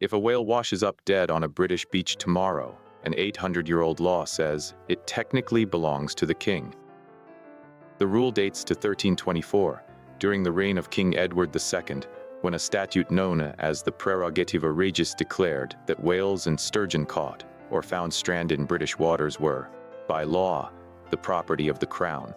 If a whale washes up dead on a British beach tomorrow, an 800-year-old law says it technically belongs to the king. The rule dates to 1324, during the reign of King Edward II, when a statute known as the Prerogative Regis declared that whales and sturgeon caught or found stranded in British waters were, by law, the property of the Crown.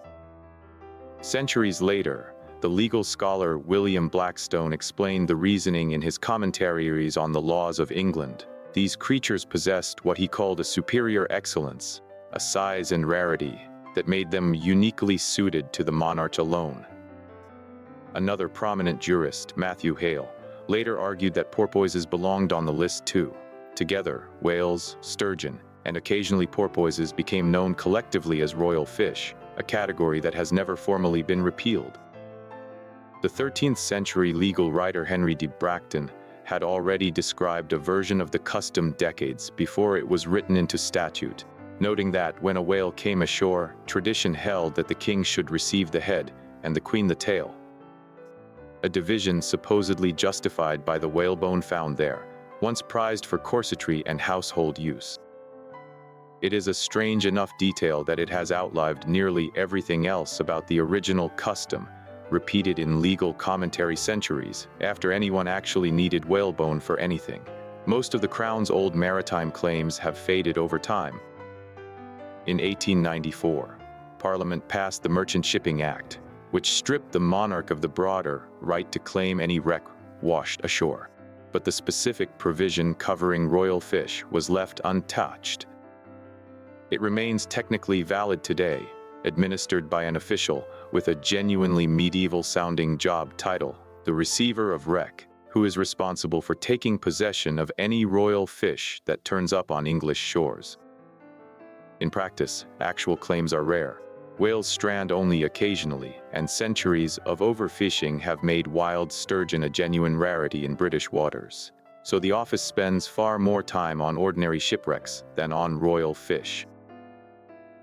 Centuries later, the legal scholar William Blackstone explained the reasoning in his commentaries on the laws of England. These creatures possessed what he called a superior excellence, a size and rarity that made them uniquely suited to the monarch alone. Another prominent jurist, Matthew Hale, later argued that porpoises belonged on the list too. Together, whales, sturgeon, and occasionally porpoises became known collectively as royal fish, a category that has never formally been repealed. The 13th-century legal writer Henry de Bracton had already described a version of the custom decades before it was written into statute, noting that when a whale came ashore, tradition held that the king should receive the head and the queen the tail, a division supposedly justified by the whalebone found there, once prized for corsetry and household use. It is a strange enough detail that it has outlived nearly everything else about the original custom, repeated in legal commentary centuries after anyone actually needed whalebone for anything. Most of the Crown's old maritime claims have faded over time. In 1894, Parliament passed the Merchant Shipping Act, which stripped the monarch of the broader right to claim any wreck washed ashore. But the specific provision covering royal fish was left untouched. It remains technically valid today, administered by an official with a genuinely medieval-sounding job title, the Receiver of Wreck, who is responsible for taking possession of any royal fish that turns up on English shores. In practice, actual claims are rare. Whales strand only occasionally, and centuries of overfishing have made wild sturgeon a genuine rarity in British waters. So the office spends far more time on ordinary shipwrecks than on royal fish.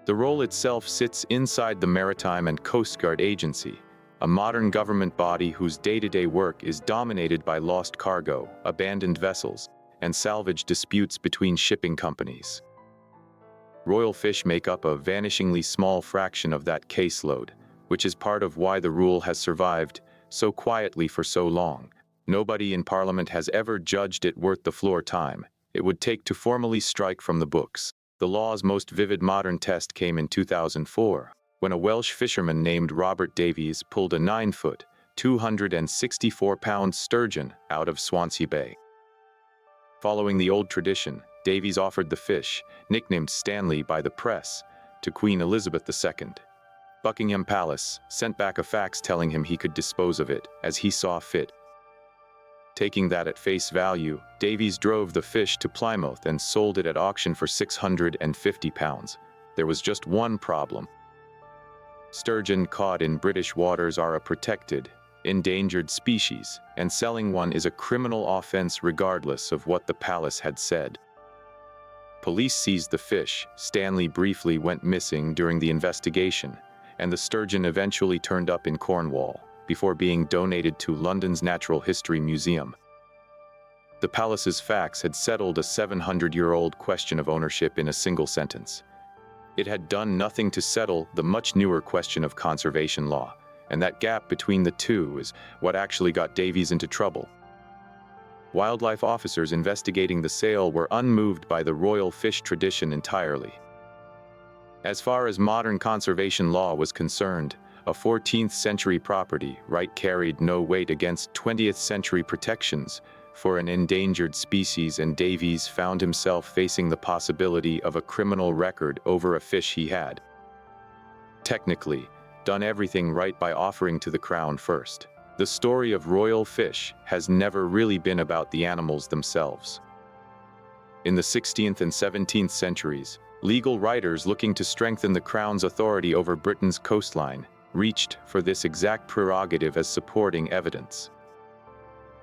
The role itself sits inside the Maritime and Coast Guard Agency, a modern government body whose day-to-day work is dominated by lost cargo, abandoned vessels, and salvage disputes between shipping companies. Royal fish make up a vanishingly small fraction of that caseload, which is part of why the rule has survived so quietly for so long. Nobody in Parliament has ever judged it worth the floor time it would take to formally strike from the books. The law's most vivid modern test came in 2004, when a Welsh fisherman named Robert Davies pulled a 9-foot, 264-pound sturgeon out of Swansea Bay. Following the old tradition, Davies offered the fish, nicknamed Stanley by the press, to Queen Elizabeth II. Buckingham Palace sent back a fax telling him he could dispose of it as he saw fit. Taking that at face value, Davies drove the fish to Plymouth and sold it at auction for £650. There was just one problem. Sturgeon caught in British waters are a protected, endangered species, and selling one is a criminal offence regardless of what the palace had said. Police seized the fish. Stanley briefly went missing during the investigation, and the sturgeon eventually turned up in Cornwall, before being donated to London's Natural History Museum. The palace's fax had settled a 700-year-old question of ownership in a single sentence. It had done nothing to settle the much newer question of conservation law, and that gap between the two is what actually got Davies into trouble. Wildlife officers investigating the sale were unmoved by the royal fish tradition entirely. As far as modern conservation law was concerned, a 14th-century property right carried no weight against 20th-century protections for an endangered species, and Davies found himself facing the possibility of a criminal record over a fish he had, technically, done everything right by offering to the Crown first. The story of royal fish has never really been about the animals themselves. In the 16th and 17th centuries, legal writers looking to strengthen the Crown's authority over Britain's coastline reached for this exact prerogative as supporting evidence.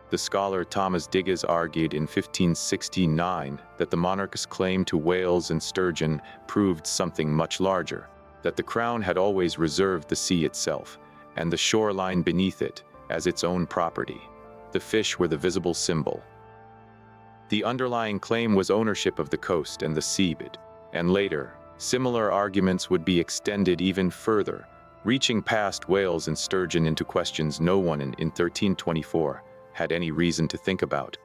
The scholar Thomas Digges argued in 1569 that the monarch's claim to whales and sturgeon proved something much larger, that the Crown had always reserved the sea itself, and the shoreline beneath it, as its own property. The fish were the visible symbol. The underlying claim was ownership of the coast and the seabed, and later, similar arguments would be extended even further, reaching past whales and sturgeon into questions no one in 1324 had any reason to think about.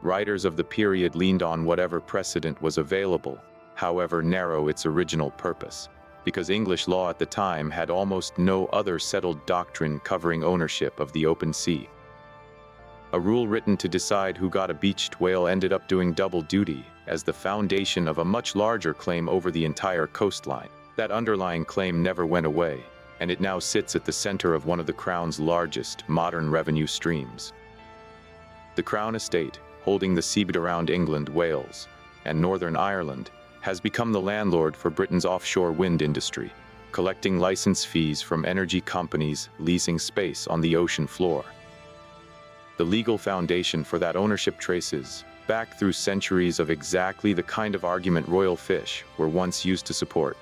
Writers of the period leaned on whatever precedent was available, however narrow its original purpose, because English law at the time had almost no other settled doctrine covering ownership of the open sea. A rule written to decide who got a beached whale ended up doing double duty as the foundation of a much larger claim over the entire coastline. That underlying claim never went away, and it now sits at the center of one of the Crown's largest modern revenue streams. The Crown Estate, holding the seabed around England, Wales, and Northern Ireland, has become the landlord for Britain's offshore wind industry, collecting license fees from energy companies leasing space on the ocean floor. The legal foundation for that ownership traces back through centuries of exactly the kind of argument royal fish were once used to support.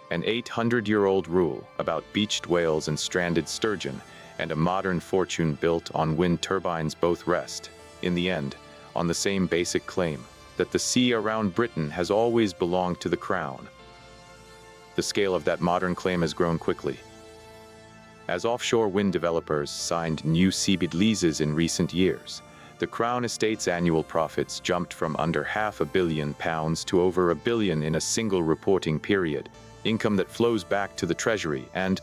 An 800-year-old rule about beached whales and stranded sturgeon, and a modern fortune built on wind turbines both rest, in the end, on the same basic claim that the sea around Britain has always belonged to the Crown. The scale of that modern claim has grown quickly. As offshore wind developers signed new seabed leases in recent years, the Crown Estate's annual profits jumped from under £500 million to over £1 billion in a single reporting period, income that flows back to the Treasury and,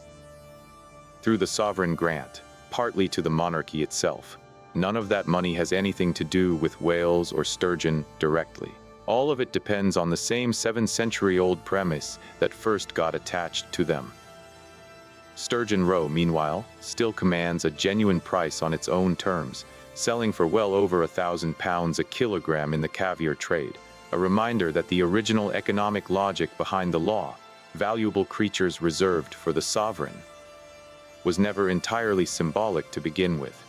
through the sovereign grant, partly to the monarchy itself. None of that money has anything to do with whales or sturgeon directly. All of it depends on the same 7th-century-old premise that first got attached to them. Sturgeon roe, meanwhile, still commands a genuine price on its own terms, selling for well over £1,000 a kilogram in the caviar trade, a reminder that the original economic logic behind the law, valuable creatures reserved for the sovereign, was never entirely symbolic to begin with.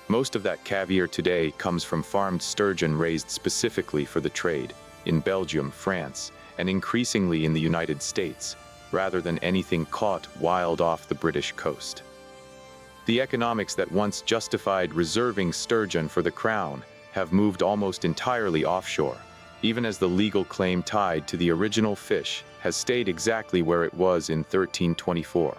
Most of that caviar today comes from farmed sturgeon raised specifically for the trade, in Belgium, France, and increasingly in the United States, rather than anything caught wild off the British coast. The economics that once justified reserving sturgeon for the Crown have moved almost entirely offshore, even as the legal claim tied to the original fish has stayed exactly where it was in 1324.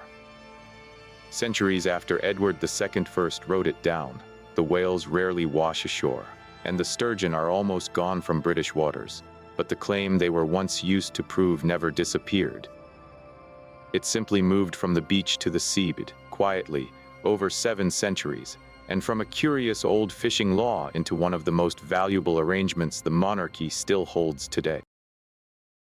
Centuries after Edward II first wrote it down, the whales rarely wash ashore, and the sturgeon are almost gone from British waters, but the claim they were once used to prove never disappeared. It simply moved from the beach to the seabed, quietly, over 7 centuries, and from a curious old fishing law into one of the most valuable arrangements the monarchy still holds today.